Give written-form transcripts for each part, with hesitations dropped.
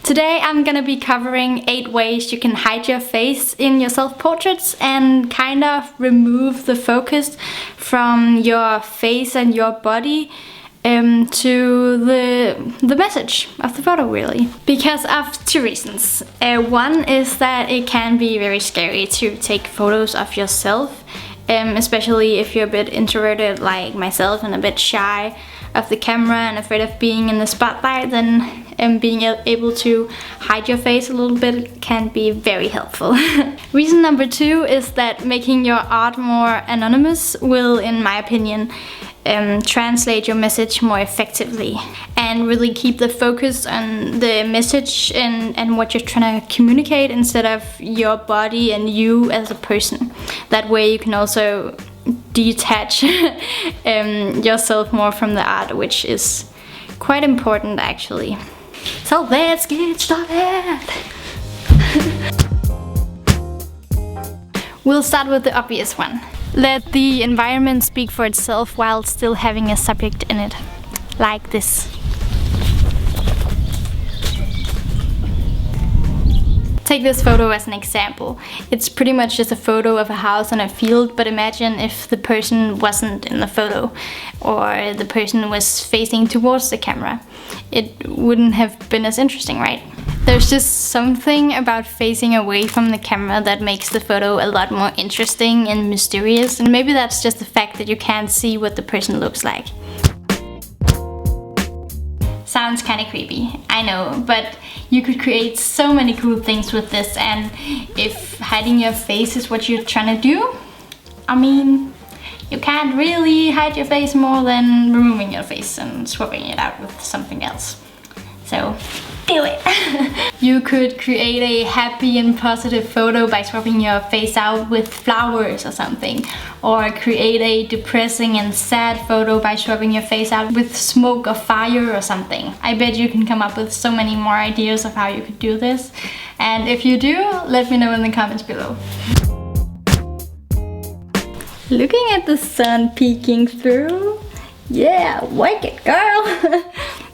Today I'm gonna be covering 8 ways you can hide your face in your self-portraits and kind of remove the focus from your face and your body to the message of the photo, really. Because of 2 reasons. One is that it can be very scary to take photos of yourself, especially if you're a bit introverted like myself and a bit shy of the camera and afraid of being in the spotlight. Then being able to hide your face a little bit can be very helpful. Reason number 2 is that making your art more anonymous will, in my opinion, translate your message more effectively and really keep the focus on the message and what you're trying to communicate instead of your body and you as a person. That way you can also detach yourself more from the art, which is quite important actually. So let's get started! We'll start with the obvious one. Let the environment speak for itself while still having a subject in it. Like this. Take this photo as an example. It's pretty much just a photo of a house on a field, but imagine if the person wasn't in the photo or the person was facing towards the camera. It wouldn't have been as interesting, right? There's just something about facing away from the camera that makes the photo a lot more interesting and mysterious, and maybe that's just the fact that you can't see what the person looks like. Sounds kind of creepy, I know, but you could create so many cool things with this, and if hiding your face is what you're trying to do, I mean, you can't really hide your face more than removing your face and swapping it out with something else. So, do it! You could create a happy and positive photo by swapping your face out with flowers or something. Or create a depressing and sad photo by swapping your face out with smoke or fire or something. I bet you can come up with so many more ideas of how you could do this. And if you do, let me know in the comments below. Looking at the sun peeking through. Yeah, work it, girl!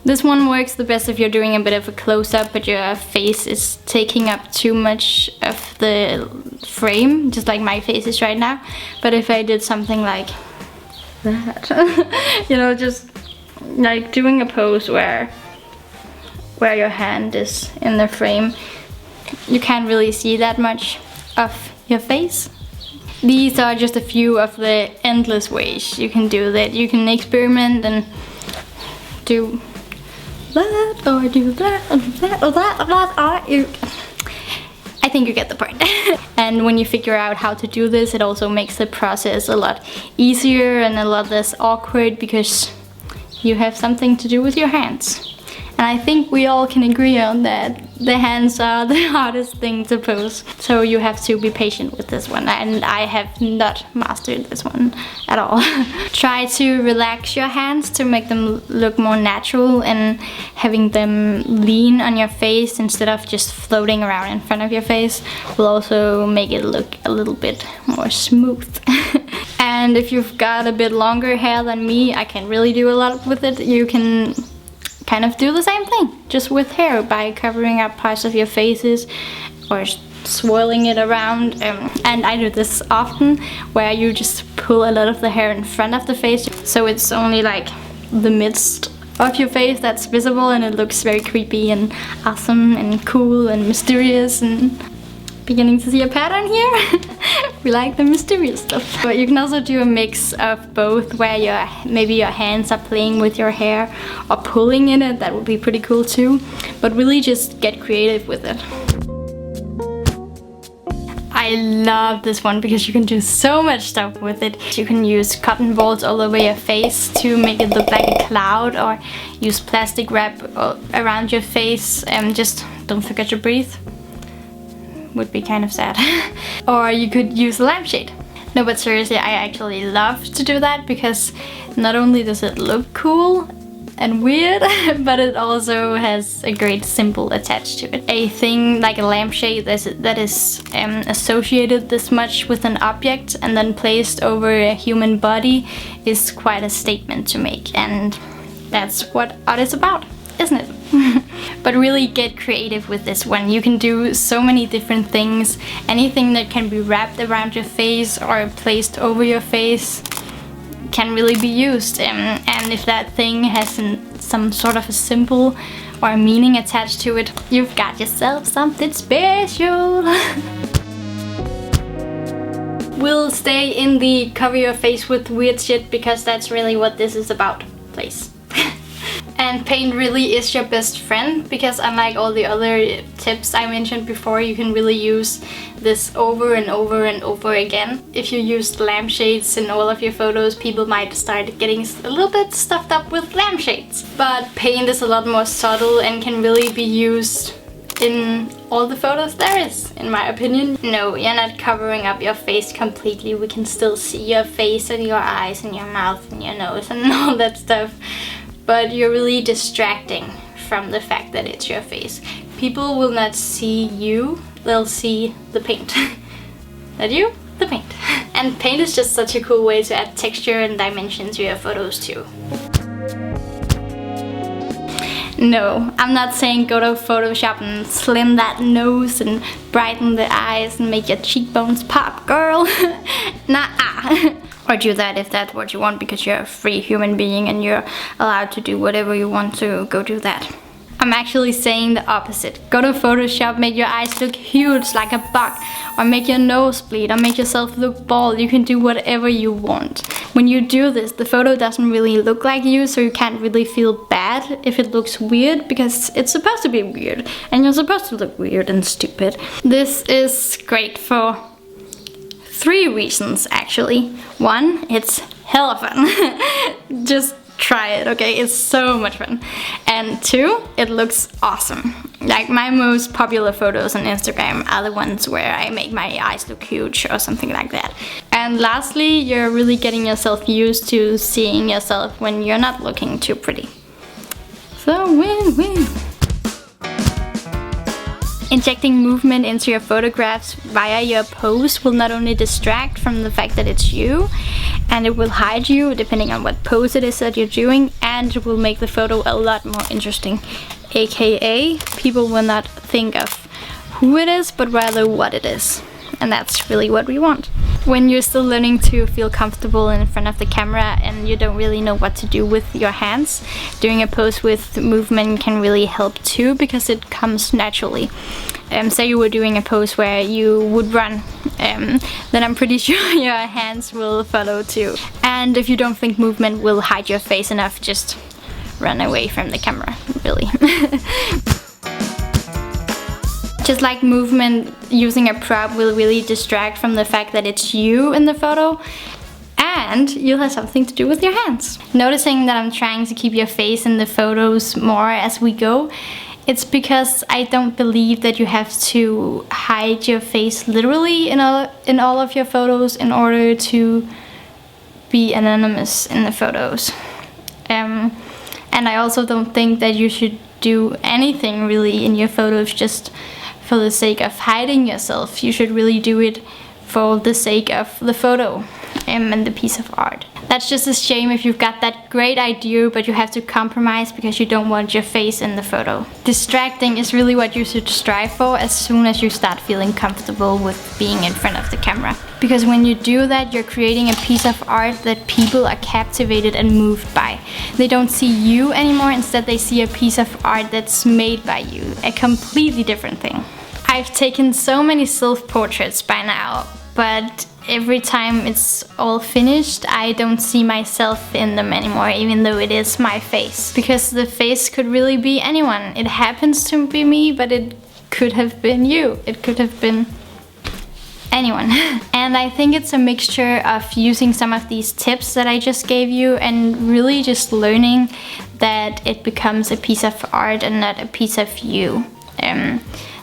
This one works the best if you're doing a bit of a close-up, but your face is taking up too much of the frame, just like my face is right now. But if I did something like that, you know, just like doing a pose where your hand is in the frame, you can't really see that much of your face. These are just a few of the endless ways you can do that. You can experiment and do that, or do that, or that, or that, or that, or you... I think you get the point. And when you figure out how to do this, it also makes the process a lot easier and a lot less awkward because you have something to do with your hands. And I think we all can agree on that the hands are the hardest thing to pose. So you have to be patient with this one, and I have not mastered this one at all. Try to relax your hands to make them look more natural, and having them lean on your face instead of just floating around in front of your face will also make it look a little bit more smooth. And if you've got a bit longer hair than me, I can really do a lot with it. You can kind of do the same thing, just with hair, by covering up parts of your faces or swirling it around. And I do this often, where you just pull a lot of the hair in front of the face, so it's only like the midst of your face that's visible, and it looks very creepy and awesome and cool and mysterious. And beginning to see a pattern here. We like the mysterious stuff. But you can also do a mix of both, where maybe your hands are playing with your hair or pulling in it. That would be pretty cool too. But really just get creative with it. I love this one because you can do so much stuff with it. You can use cotton balls all over your face to make it look like a cloud, or use plastic wrap around your face, and just don't forget to breathe. Would be kind of sad. Or you could use a lampshade. No, but seriously, I actually love to do that because not only does it look cool and weird, but it also has a great symbol attached to it. A thing like a lampshade that is associated this much with an object and then placed over a human body is quite a statement to make, and that's what art is about, isn't it? But really get creative with this one. You can do so many different things. Anything that can be wrapped around your face or placed over your face can really be used. And if that thing has some sort of a symbol or a meaning attached to it, you've got yourself something special. We'll stay in the cover your face with weird shit because that's really what this is about place. And paint really is your best friend, because unlike all the other tips I mentioned before, you can really use this over and over and over again. If you used lampshades in all of your photos, people might start getting a little bit stuffed up with lampshades. But paint is a lot more subtle and can really be used in all the photos there is, in my opinion. No, you're not covering up your face completely. We can still see your face and your eyes and your mouth and your nose and all that stuff. But you're really distracting from the fact that it's your face. People will not see you, they'll see the paint. That you? The paint. And paint is just such a cool way to add texture and dimension to your photos too. No, I'm not saying go to Photoshop and slim that nose and brighten the eyes and make your cheekbones pop, girl. Nah-ah. Or do that if that's what you want, because you're a free human being and you're allowed to do whatever you want to. Go do that. I'm actually saying the opposite. Go to Photoshop, make your eyes look huge like a buck, or make your nose bleed, or make yourself look bald. You can do whatever you want. When you do this, the photo doesn't really look like you, so you can't really feel bad if it looks weird, because it's supposed to be weird, and you're supposed to look weird and stupid. This is great for 3 reasons actually. 1, it's hella fun. Just try it, okay? It's so much fun. And 2, it looks awesome. Like my most popular photos on Instagram are the ones where I make my eyes look huge or something like that. And lastly, you're really getting yourself used to seeing yourself when you're not looking too pretty. So win-win. Injecting movement into your photographs via your pose will not only distract from the fact that it's you, and it will hide you depending on what pose it is that you're doing, and it will make the photo a lot more interesting. AKA, people will not think of who it is, but rather what it is. And that's really what we want. When you're still learning to feel comfortable in front of the camera and you don't really know what to do with your hands, doing a pose with movement can really help too, because it comes naturally. Say you were doing a pose where you would run, then I'm pretty sure your hands will follow too. And if you don't think movement will hide your face enough, just run away from the camera, really. Just like movement, using a prop will really distract from the fact that it's you in the photo, and you'll have something to do with your hands. Noticing that I'm trying to keep your face in the photos more as we go, it's because I don't believe that you have to hide your face literally in all of your photos in order to be anonymous in the photos. And I also don't think that you should do anything really in your photos just for the sake of hiding yourself. You should really do it for the sake of the photo and the piece of art. That's just a shame if you've got that great idea but you have to compromise because you don't want your face in the photo. Distracting is really what you should strive for as soon as you start feeling comfortable with being in front of the camera. Because when you do that, you're creating a piece of art that people are captivated and moved by. They don't see you anymore, instead they see a piece of art that's made by you, a completely different thing. I've taken so many self-portraits by now, but every time it's all finished, I don't see myself in them anymore, even though it is my face. Because the face could really be anyone. It happens to be me, but it could have been you. It could have been anyone. And I think it's a mixture of using some of these tips that I just gave you and really just learning that it becomes a piece of art and not a piece of you.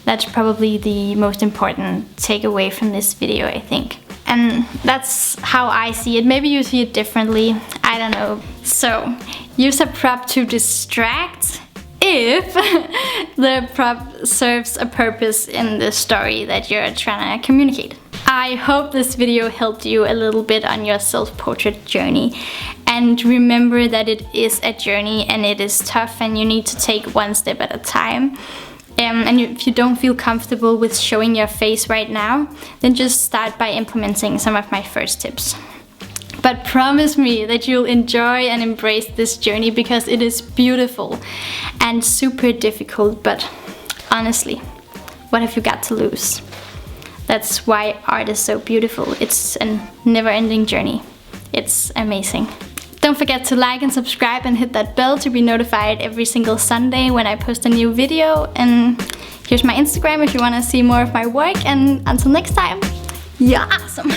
That's probably the most important takeaway from this video, I think. And that's how I see it. Maybe you see it differently, I don't know. So, use a prop to distract if the prop serves a purpose in the story that you're trying to communicate. I hope this video helped you a little bit on your self-portrait journey. And And remember that it is a journey and it is tough and you need to take one step at a time. If you don't feel comfortable with showing your face right now, then just start by implementing some of my first tips. But promise me that you'll enjoy and embrace this journey, because it is beautiful and super difficult, but honestly, what have you got to lose? That's why art is so beautiful. It's a never-ending journey. It's amazing. Don't forget to like and subscribe and hit that bell to be notified every single Sunday when I post a new video. And here's my Instagram if you want to see more of my work. And until next time, you're awesome!